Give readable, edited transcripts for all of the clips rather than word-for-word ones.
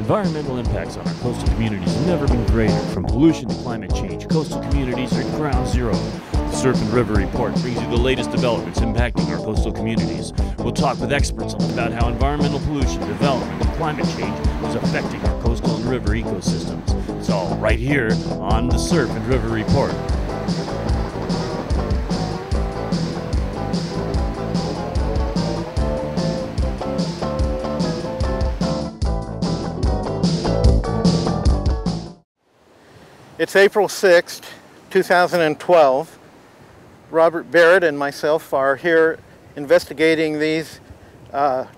Environmental impacts on our coastal communities have never been greater. From pollution to climate change, coastal communities are at ground zero. The Surf and River Report brings you the latest developments impacting our coastal communities. We'll talk with experts about how environmental pollution, development, and climate change is affecting our coastal and river ecosystems. It's all right here on the Surf and River Report. It's April 6th, 2012. Robert Barrett and myself are here investigating these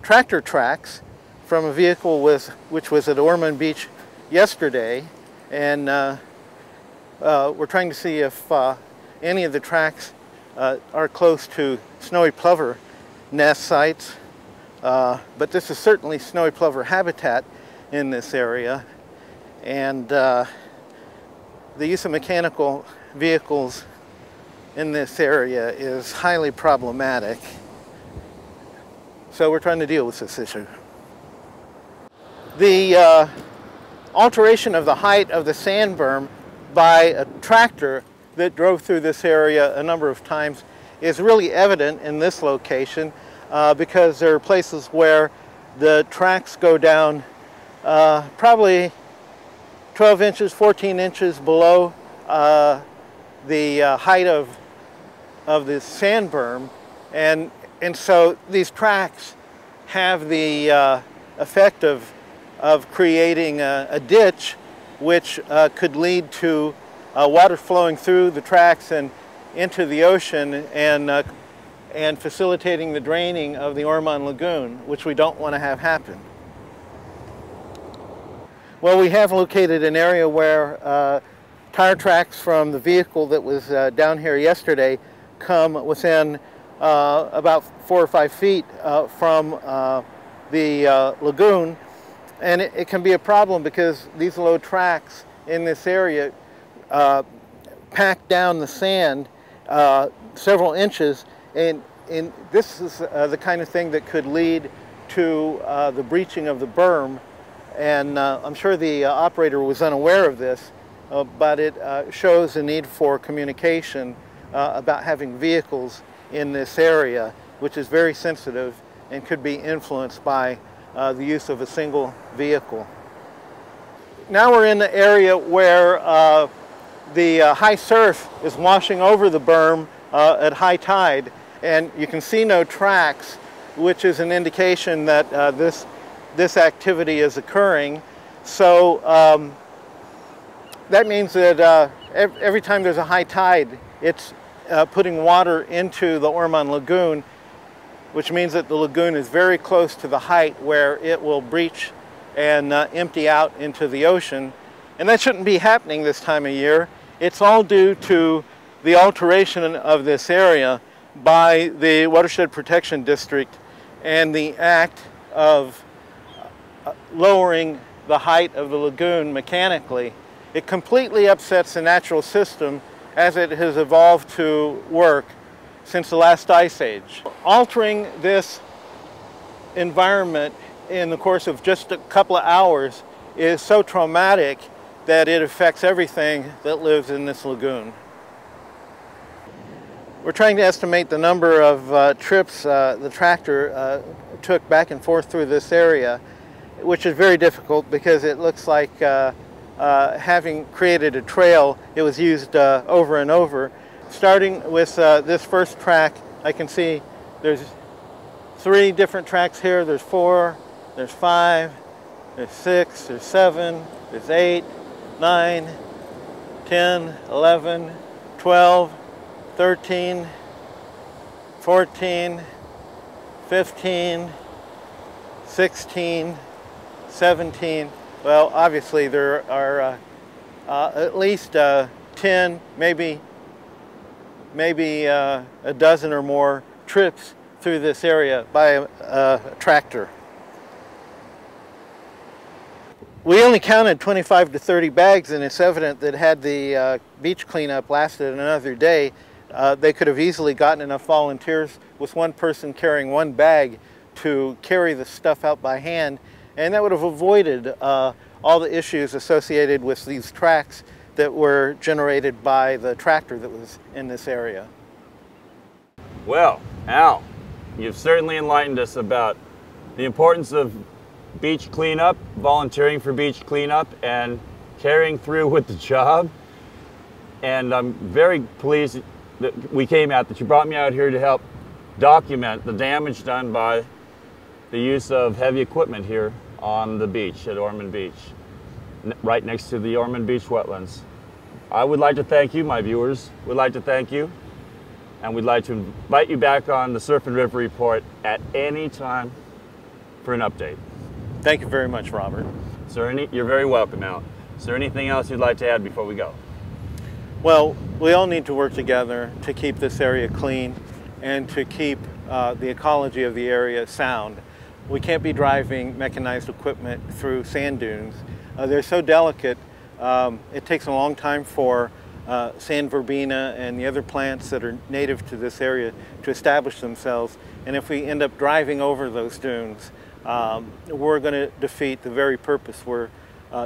tractor tracks from a vehicle which was at Ormond Beach yesterday. And we're trying to see if any of the tracks are close to snowy plover nest sites. But this is certainly snowy plover habitat in this area. And the use of mechanical vehicles in this area is highly problematic. So we're trying to deal with this issue. The alteration of the height of the sand berm by a tractor that drove through this area a number of times is really evident in this location because there are places where the tracks go down probably 12 inches, 14 inches below the height of the sand berm. And so these tracks have the effect of creating a ditch which could lead to water flowing through the tracks and into the ocean and facilitating the draining of the Ormond Lagoon, which we don't want to have happen. Well, we have located an area where tire tracks from the vehicle that was down here yesterday come within about 4 or 5 feet from the lagoon. And it can be a problem because these low tracks in this area pack down the sand several inches. And this is the kind of thing that could lead to the breaching of the berm. And I'm sure the operator was unaware of this, but it shows a need for communication about having vehicles in this area, which is very sensitive and could be influenced by the use of a single vehicle. Now we're in the area where the high surf is washing over the berm at high tide, and you can see no tracks, which is an indication that this activity is occurring. So that means that every time there's a high tide, it's putting water into the Ormond Lagoon, which means that the lagoon is very close to the height where it will breach and empty out into the ocean. And that shouldn't be happening this time of year. It's all due to the alteration of this area by the Watershed Protection District and the act of lowering the height of the lagoon mechanically. It completely upsets the natural system as it has evolved to work since the last ice age. Altering this environment in the course of just a couple of hours is so traumatic that it affects everything that lives in this lagoon. We're trying to estimate the number of trips the tractor took back and forth through this area, which is very difficult because it looks like having created a trail, it was used over and over. Starting with this first track, I can see there's 3 different tracks here. There's 4, there's 5, there's 6, there's 7, there's 8, 9, 10, 11, 12, 13, 14, 15, 16, 17. Well, obviously there are at least 10, maybe a dozen or more trips through this area by a tractor. We only counted 25 to 30 bags, and it's evident that had the beach cleanup lasted another day, they could have easily gotten enough volunteers with one person carrying one bag to carry the stuff out by hand and that would have avoided all the issues associated with these tracks that were generated by the tractor that was in this area. Well, Al, you've certainly enlightened us about the importance of beach cleanup, volunteering for beach cleanup, and carrying through with the job. And I'm very pleased that we came out, that you brought me out here to help document the damage done by the use of heavy equipment here on the beach at Ormond Beach, right next to the Ormond Beach wetlands. I would like to thank you, my viewers. We'd like to thank you, and we'd like to invite you back on the Surf and River Report at any time for an update. Thank you very much, Robert. You're very welcome, Al. Is there anything else you'd like to add before we go? Well, we all need to work together to keep this area clean and to keep the ecology of the area sound. We can't be driving mechanized equipment through sand dunes. They're so delicate, it takes a long time for sand verbena and the other plants that are native to this area to establish themselves. And if we end up driving over those dunes, we're going to defeat the very purpose we're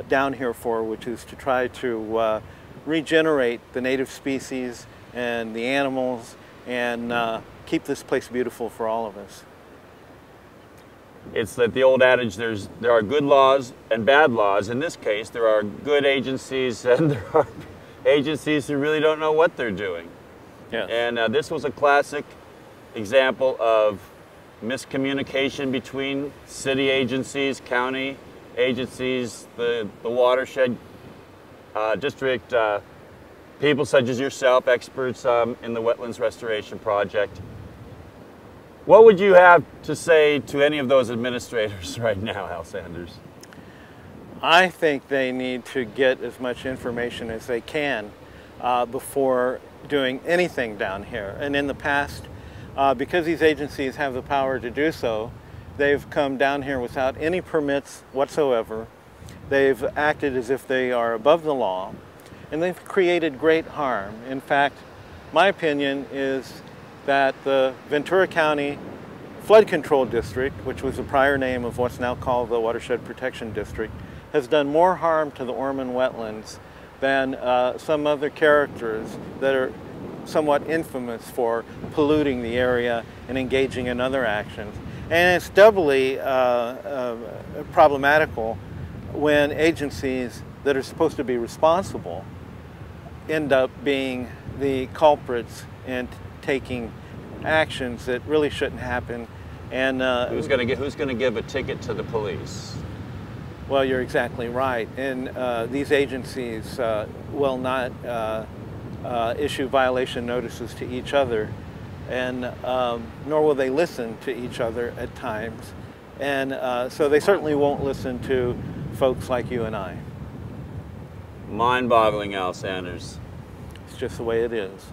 down here for, which is to try to regenerate the native species and the animals and keep this place beautiful for all of us. It's like the old adage, there are good laws and bad laws. In this case, there are good agencies and there are agencies who really don't know what they're doing. Yes. And this was a classic example of miscommunication between city agencies, county agencies, the watershed district, people such as yourself, experts in the Wetlands Restoration Project. What would you have to say to any of those administrators right now, Al Sanders? I think they need to get as much information as they can before doing anything down here. And in the past, because these agencies have the power to do so, they've come down here without any permits whatsoever. They've acted as if they are above the law, and they've created great harm. In fact, my opinion is that the Ventura County Flood Control District, which was the prior name of what's now called the Watershed Protection District, has done more harm to the Ormond wetlands than some other characters that are somewhat infamous for polluting the area and engaging in other actions. And it's doubly problematical when agencies that are supposed to be responsible end up being the culprits and taking actions that really shouldn't happen. And who's going to give a ticket to the police? Well, you're exactly right. And these agencies will not issue violation notices to each other, and nor will they listen to each other at times. And so they certainly won't listen to folks like you and I. Mind-boggling, Al Sanders. It's just the way it is.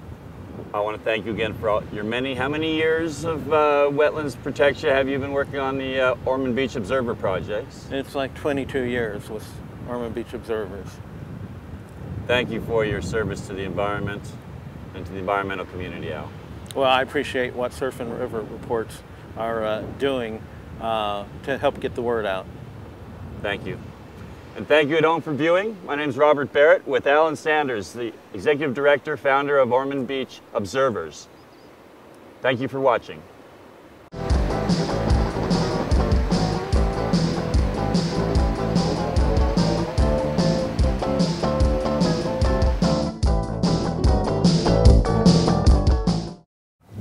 I want to thank you again for all your how many years of wetlands protection have you been working on the Ormond Beach Observer projects? It's like 22 years with Ormond Beach Observers. Thank you for your service to the environment and to the environmental community, Al. Well, I appreciate what Surf and River Reports are doing to help get the word out. Thank you. And thank you at home for viewing. My name is Robert Barrett with Alan Sanders, the Executive Director, Founder of Ormond Beach Observers. Thank you for watching.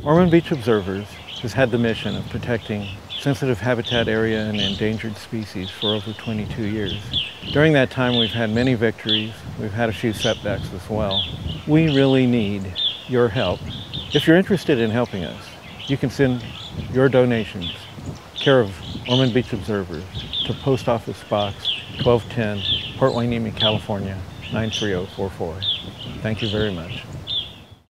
Ormond Beach Observers has had the mission of protecting sensitive habitat area and endangered species for over 22 years. During that time, we've had many victories. We've had a few setbacks as well. We really need your help. If you're interested in helping us, you can send your donations, care of Ormond Beach Observers, to Post Office Box 1210, Port Hueneme, California, 93044. Thank you very much.